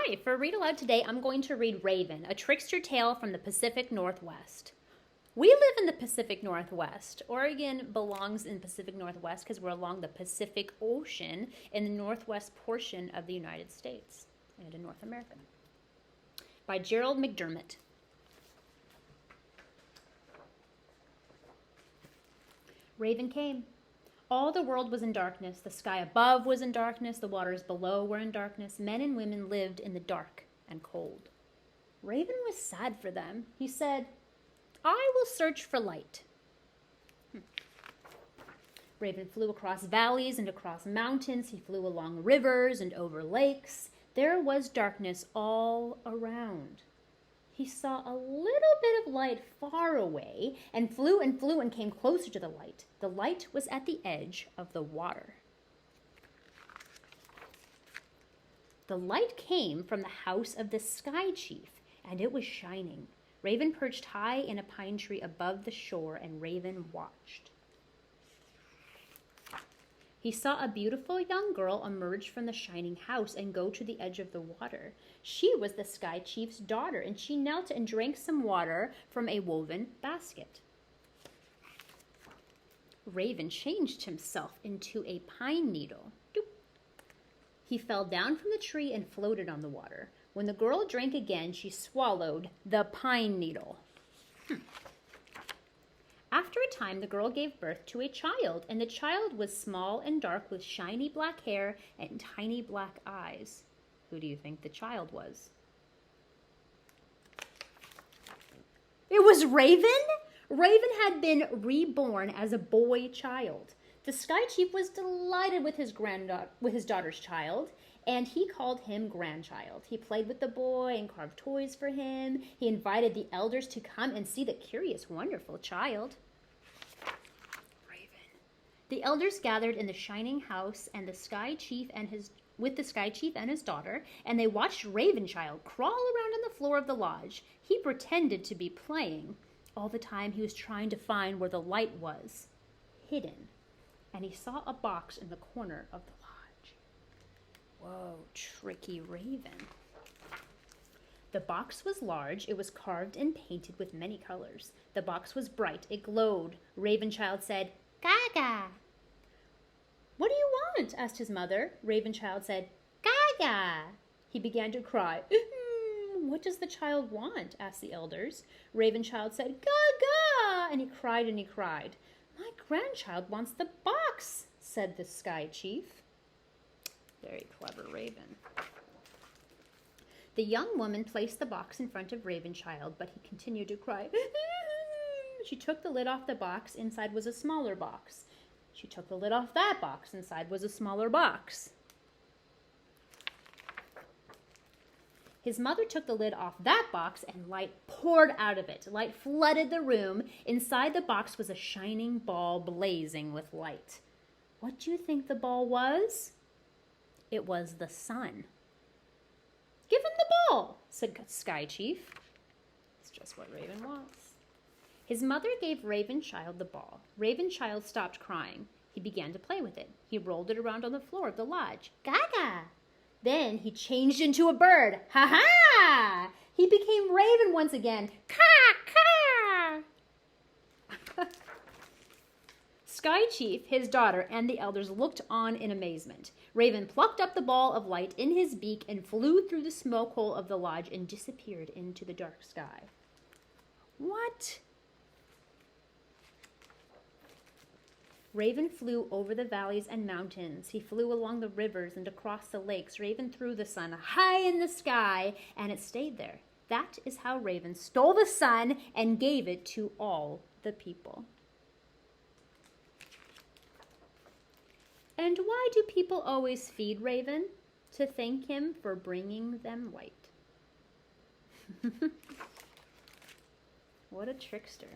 right, for Read Aloud today, I'm going to read Raven, a trickster tale from the Pacific Northwest. We live in the Pacific Northwest. Oregon belongs in the Pacific Northwest because we're along the Pacific Ocean in the northwest portion of the United States and in North America. By Gerald McDermott. Raven came. All the world was in darkness. The sky above was in darkness. The waters below were in darkness. Men and women lived in the dark and cold. Raven was sad for them. He said, I will search for light. Raven flew across valleys and across mountains. He flew along rivers and over lakes. There was darkness all around. He saw a little bit of light far away and flew and came closer to the light. The light was at the edge of the water. The light came from the house of the Sky Chief, and it was shining. Raven perched high in a pine tree above the shore, and Raven watched. He saw a beautiful young girl emerge from the shining house and go to the edge of the water. She was the Sky Chief's daughter, and she knelt and drank some water from a woven basket. Raven changed himself into a pine needle. Doop. He fell down from the tree and floated on the water. When the girl drank again, she swallowed the pine needle. After a time, the girl gave birth to a child, and the child was small and dark with shiny black hair and tiny black eyes. Who do you think the child was? It was Raven? Raven had been reborn as a boy child. The Sky Chief was delighted with his daughter's child, and he called him grandchild. He played with the boy and carved toys for him. He invited the elders to come and see the curious, wonderful child. Raven. The elders gathered in the shining house and the Sky Chief and his daughter, and they watched Ravenchild crawl around on the floor of the lodge. He pretended to be playing. All the time he was trying to find where the light was, hidden, and he saw a box in the corner of the lodge. Whoa, tricky Raven. The box was large. It was carved and painted with many colors. The box was bright. It glowed. Ravenchild said, Gaga. What do you want? Asked his mother. Ravenchild said, Gaga. He began to cry. What does the child want? Asked the elders. Ravenchild said, Gaga. And he cried and he cried. My grandchild wants the box, said the Sky Chief. Very clever Raven. The young woman placed the box in front of Ravenchild, but he continued to cry. She took the lid off the box. Inside was a smaller box. She took the lid off that box. Inside was a smaller box. His mother took the lid off that box, and light poured out of it. Light flooded the room. Inside the box was a shining ball blazing with light. What do you think the ball was? It was the sun. Give him the ball, said Sky Chief. It's just what Raven wants. His mother gave Ravenchild the ball. Ravenchild stopped crying. He began to play with it. He rolled it around on the floor of the lodge. Gaga! Then he changed into a bird. Ha-ha! He became Raven once again. Caw, caw! Sky Chief, his daughter, and the elders looked on in amazement. Raven plucked up the ball of light in his beak and flew through the smoke hole of the lodge and disappeared into the dark sky. What? Raven flew over the valleys and mountains. He flew along the rivers and across the lakes. Raven threw the sun high in the sky, and it stayed there. That is how Raven stole the sun and gave it to all the people. And why do people always feed Raven? To thank him for bringing them light. What a trickster.